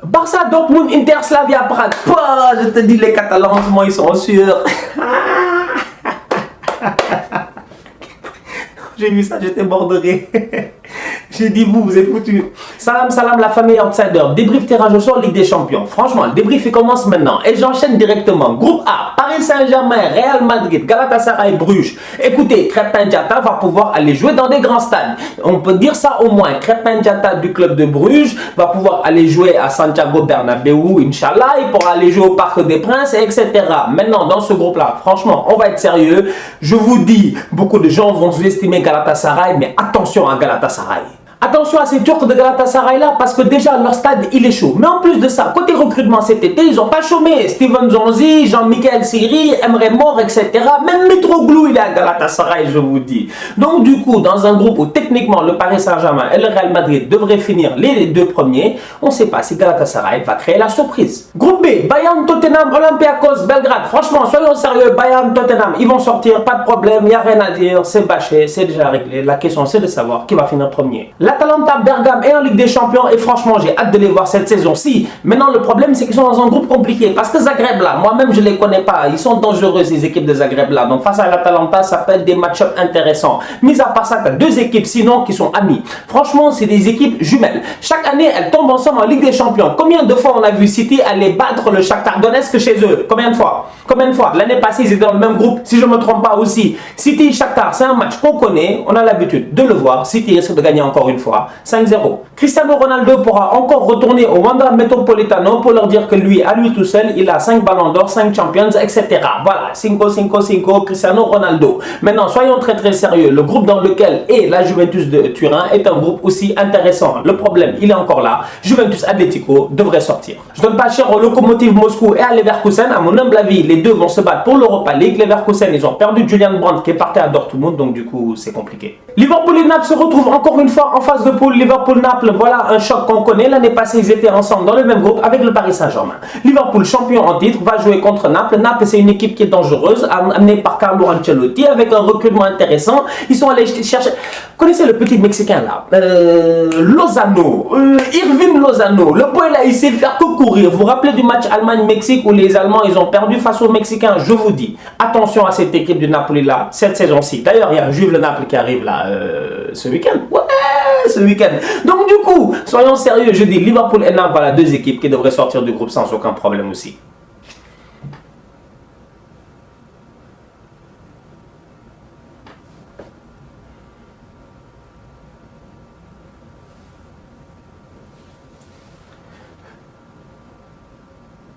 Barça, Dortmund, Inter, Slavia, Prague. Pouah, je te dis, les Catalans, comment ils sont sûrs. J'ai vu ça, j'étais mort de rire. J'ai dit, vous êtes foutus. Salam, salam, la famille outsider. Débrief tirage au sort Ligue des Champions. Franchement, le débrief il commence maintenant. Et j'enchaîne directement. Groupe A, Paris Saint-Germain, Real Madrid, Galatasaray, Bruges. Écoutez, Crépin Diatta va pouvoir aller jouer dans des grands stades. On peut dire ça au moins. Crépin Diatta du club de Bruges va pouvoir aller jouer à Santiago Bernabéu, Inch'Allah. Il pourra aller jouer au Parc des Princes, etc. Maintenant, dans ce groupe-là, franchement, on va être sérieux. Je vous dis, beaucoup de gens vont sous-estimer Galatasaray, mais attention à Galatasaray. Attention à ces Turcs de Galatasaray là, parce que déjà leur stade il est chaud. Mais en plus de ça, côté recrutement cet été, ils n'ont pas chômé. Steven Zonzi, Jean-Michel Siri, Emre Mor, etc. Même Mitroglou il est à Galatasaray, je vous dis. Donc du coup, dans un groupe où techniquement le Paris Saint-Germain et le Real Madrid devraient finir les deux premiers, on ne sait pas si Galatasaray va créer la surprise. Groupe B, Bayern, Tottenham, Olympiakos, Belgrade. Franchement, soyons sérieux, Bayern, Tottenham, ils vont sortir, pas de problème, il n'y a rien à dire, c'est bâché, c'est déjà réglé. La question c'est de savoir qui va finir premier. L'Atalanta Bergame est en Ligue des Champions et franchement j'ai hâte de les voir cette saison-ci. Maintenant le problème c'est qu'ils sont dans un groupe compliqué parce que Zagreb là, moi-même je les connais pas, ils sont dangereux ces équipes de Zagreb là. Donc face à l'Atalanta ça peut être des match-ups intéressants. Mis à part ça, tu as deux équipes sinon qui sont amies. Franchement c'est des équipes jumelles. Chaque année elles tombent ensemble en Ligue des Champions. Combien de fois on a vu City aller battre le Shakhtar Donetsk chez eux? Combien de fois? Combien de fois? L'année passée ils étaient dans le même groupe si je ne me trompe pas aussi. City Shakhtar c'est un match qu'on connaît, on a l'habitude de le voir. City risque de gagner encore une fois 5-0. Cristiano Ronaldo pourra encore retourner au Wanda Metropolitano pour leur dire que lui, à lui tout seul, il a 5 ballons d'or, 5 champions, etc. Voilà, 5 Cristiano Ronaldo. Maintenant, soyons très sérieux. Le groupe dans lequel est la Juventus de Turin est un groupe aussi intéressant. Le problème, il est encore là. Juventus Atletico devrait sortir. Je donne pas cher au Lokomotiv Moscou et à Leverkusen. À mon humble avis, les deux vont se battre pour l'Europa League. Leverkusen, ils ont perdu Julian Brandt qui est parti à Dortmund, donc du coup, c'est compliqué. Liverpool et Naples se retrouvent encore une fois en phase de poule. Liverpool-Naples, voilà un choc qu'on connaît. L'année passée, ils étaient ensemble dans le même groupe avec le Paris Saint-Germain. Liverpool, champion en titre, va jouer contre Naples. Naples, c'est une équipe qui est dangereuse, amenée par Carlo Ancelotti avec un recrutement intéressant. Ils sont allés chercher... Vous connaissez le petit Mexicain là, Lozano, Irving Lozano. Le boy là, il sait faire que courir. Vous vous rappelez du match Allemagne-Mexique où les Allemands, ils ont perdu face aux Mexicains? Je vous dis, attention à cette équipe du Napoli là, cette saison-ci. D'ailleurs, il y a Juve le Naples qui arrive là ce week-end. Ouais, ce week-end. Donc du coup, soyons sérieux, je dis Liverpool et Naples, voilà deux équipes qui devraient sortir du groupe sans aucun problème aussi.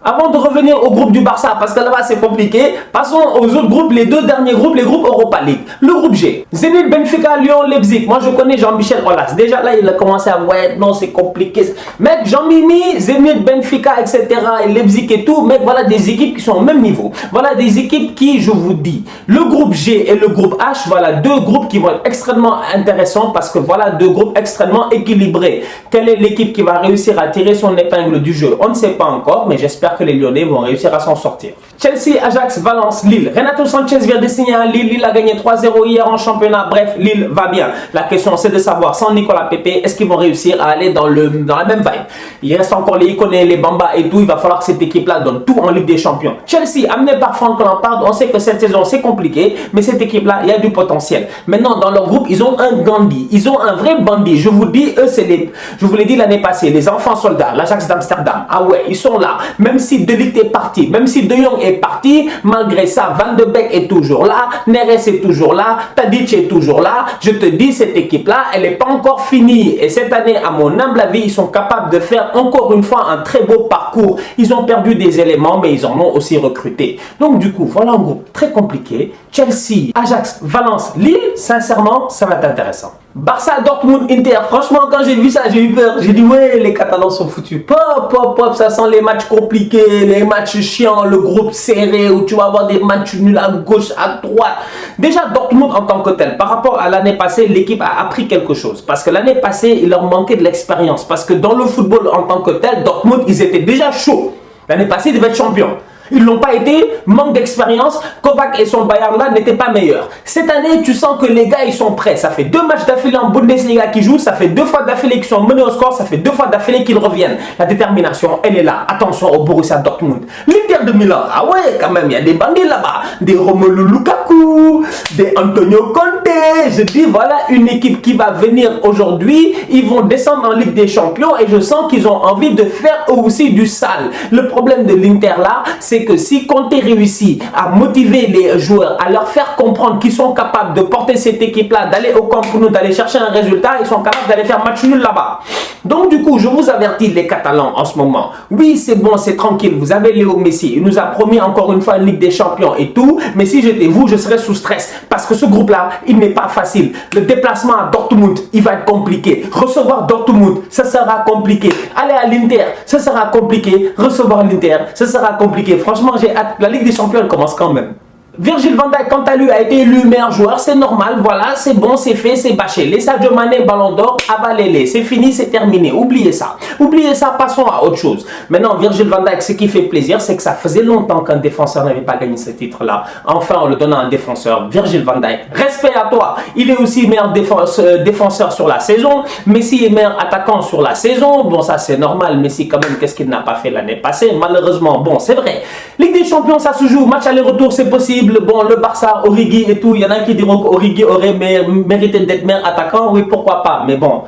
Avant de revenir au groupe du Barça, parce que là-bas c'est compliqué, passons aux autres groupes, les deux derniers groupes, les groupes Europa League. Le groupe G, Zenit, Benfica, Lyon, Leipzig. Moi je connais Jean-Michel Aulas. Déjà là il a commencé à ouais, non c'est compliqué. Mec, Jean-Mimi, Zenit, Benfica, etc. et Leipzig et tout, mec, voilà des équipes qui sont au même niveau. Voilà des équipes qui, je vous dis, le groupe G et le groupe H, voilà deux groupes qui vont être extrêmement intéressants parce que voilà deux groupes extrêmement équilibrés. Quelle est l'équipe qui va réussir à tirer son épingle du jeu? On ne sait pas encore, mais j'espère que les Lyonnais vont réussir à s'en sortir. Chelsea, Ajax, Valence, Lille. Renato Sanchez vient de signer à Lille. Lille a gagné 3-0 hier en championnat. Bref, Lille va bien. La question c'est de savoir, sans Nicolas Pepe, est-ce qu'ils vont réussir à aller dans la même vibe? Il reste encore les Iconé, les Bamba et tout. Il va falloir que cette équipe-là donne tout en Ligue des Champions. Chelsea, amené par Frank Lampard, on sait que cette saison c'est compliqué, mais cette équipe-là, il y a du potentiel. Maintenant, dans leur groupe, ils ont un Gandhi. Ils ont un vrai bandit. Je vous dis, eux, c'est les... Je vous l'ai dit l'année passée, les enfants soldats, l'Ajax d'Amsterdam. Ah ouais, ils sont là. Même si De Ligt est parti, même si De Jong est parti, malgré ça, Van de Beek est toujours là, Neres est toujours là, Tadic est toujours là. Je te dis, cette équipe-là, elle n'est pas encore finie. Et cette année, à mon humble avis, ils sont capables de faire encore une fois un très beau parcours. Ils ont perdu des éléments, mais ils en ont aussi recruté. Donc du coup, voilà un groupe très compliqué. Chelsea, Ajax, Valence, Lille, sincèrement, ça va être intéressant. Barça, Dortmund, Inter. Franchement, quand j'ai vu ça, j'ai eu peur. J'ai dit, ouais, les Catalans sont foutus. Pop, pop, pop, ça sent les matchs compliqués, les matchs chiants, le groupe serré, où tu vas avoir des matchs nuls à gauche, à droite. Déjà, Dortmund en tant que tel, par rapport à l'année passée, l'équipe a appris quelque chose. Parce que l'année passée, il leur manquait de l'expérience. Parce que dans le football en tant que tel, Dortmund, ils étaient déjà chauds. L'année passée, ils devaient être champions. Ils l'ont pas été, manque d'expérience. Kovac et son Bayern là n'étaient pas meilleurs. Cette année, tu sens que les gars ils sont prêts. Ça fait 2 matchs d'affilée en Bundesliga qu'ils jouent, ça fait 2 fois d'affilée qu'ils sont menés au score, ça fait 2 fois d'affilée qu'ils reviennent. La détermination, elle est là. Attention au Borussia Dortmund. L'Inter de Milan, ah ouais, quand même, il y a des bandits là-bas. Des Romelu Lukaku, des Antonio Conte. Je dis, voilà une équipe qui va venir aujourd'hui. Ils vont descendre en Ligue des Champions et je sens qu'ils ont envie de faire eux aussi du sale. Le problème de l'Inter là, c'est que si Conte réussit à motiver les joueurs, à leur faire comprendre qu'ils sont capables de porter cette équipe-là, d'aller au camp pour nous, d'aller chercher un résultat, ils sont capables d'aller faire match nul là-bas. Donc du coup, je vous avertis les Catalans en ce moment. Oui, c'est bon, c'est tranquille. Vous avez Léo Messi. Il nous a promis encore une fois une Ligue des Champions et tout. Mais si j'étais vous, je serais sous stress. Parce que ce groupe-là, il n'est pas facile. Le déplacement à Dortmund, il va être compliqué. Recevoir Dortmund, ça sera compliqué. Aller à l'Inter, ça sera compliqué. Recevoir l'Inter, ça sera compliqué. Franchement, j'ai hâte. La Ligue des Champions, elle commence quand même. Virgil van Dijk, quant à lui, a été élu meilleur joueur. C'est normal, voilà, c'est bon, c'est fait, c'est bâché. Les Sadio Mané, Ballon d'Or, avalez-les. C'est fini, c'est terminé. Oubliez ça. Oubliez ça, passons à autre chose. Maintenant, Virgil van Dijk, ce qui fait plaisir, c'est que ça faisait longtemps qu'un défenseur n'avait pas gagné ce titre-là. Enfin, on le donne à un défenseur. Virgil van Dijk, respect à toi. Il est aussi meilleur défenseur sur la saison. Messi est meilleur attaquant sur la saison. Bon, ça c'est normal. Messi, quand même, qu'est-ce qu'il n'a pas fait l'année passée? Malheureusement, bon, c'est vrai. Ligue des Champions, ça se joue. Match aller-retour, c'est possible. Bon, le Barça, Origi et tout, il y en a qui diront qu'Origi aurait mérité d'être meilleur attaquant, oui, pourquoi pas, mais bon,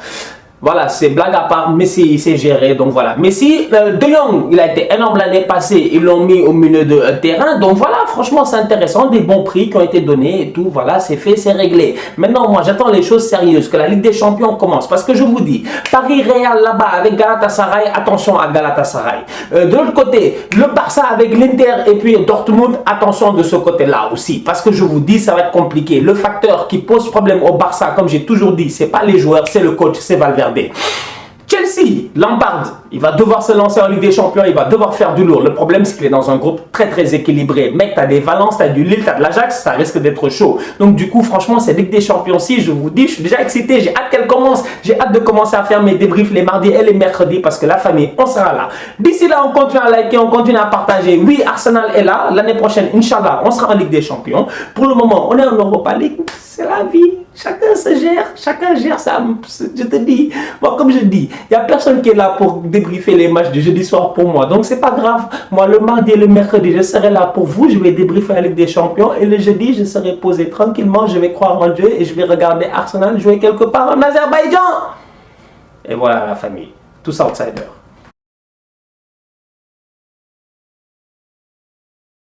voilà, c'est blague à part, Messi, il s'est géré, donc voilà. Messi, De Jong, il a été énorme l'année passée, ils l'ont mis au milieu de terrain, donc voilà, franchement, c'est intéressant, des bons prix qui ont été donnés et tout, voilà, c'est fait, c'est réglé. Maintenant, moi, j'attends les choses sérieuses, que la Ligue des Champions commence, parce que je vous dis, Paris-Real là-bas avec Galatasaray, attention à Galatasaray. De l'autre côté, le Barça avec l'Inter et puis Dortmund, attention de ce côté-là aussi, parce que je vous dis, ça va être compliqué. Le facteur qui pose problème au Barça, comme j'ai toujours dit, c'est pas les joueurs, c'est le coach, c'est Valverde. Chelsea, Lampard, il va devoir se lancer en Ligue des Champions, il va devoir faire du lourd. Le problème, c'est qu'il est dans un groupe très équilibré. Mec, t'as des Valence, t'as du Lille, t'as de l'Ajax, ça risque d'être chaud. Donc du coup, franchement, c'est Ligue des Champions. Si je vous dis, je suis déjà excité, j'ai hâte qu'elle commence. J'ai hâte de commencer à faire mes débriefs les mardis et les mercredis parce que la famille, on sera là. D'ici là, on continue à liker, on continue à partager. Oui, Arsenal est là. L'année prochaine, Inch'Allah, on sera en Ligue des Champions. Pour le moment, on est en Europa League. C'est la vie. Chacun se gère, chacun gère ça. Je te dis, moi comme je dis, il n'y a personne qui est là pour débriefer les matchs du jeudi soir pour moi. Donc c'est pas grave. Moi le mardi et le mercredi, je serai là pour vous. Je vais débriefer la Ligue des Champions. Et le jeudi, je serai posé tranquillement. Je vais croire en Dieu et je vais regarder Arsenal jouer quelque part en Azerbaïdjan. Et voilà la famille. Tous outsiders.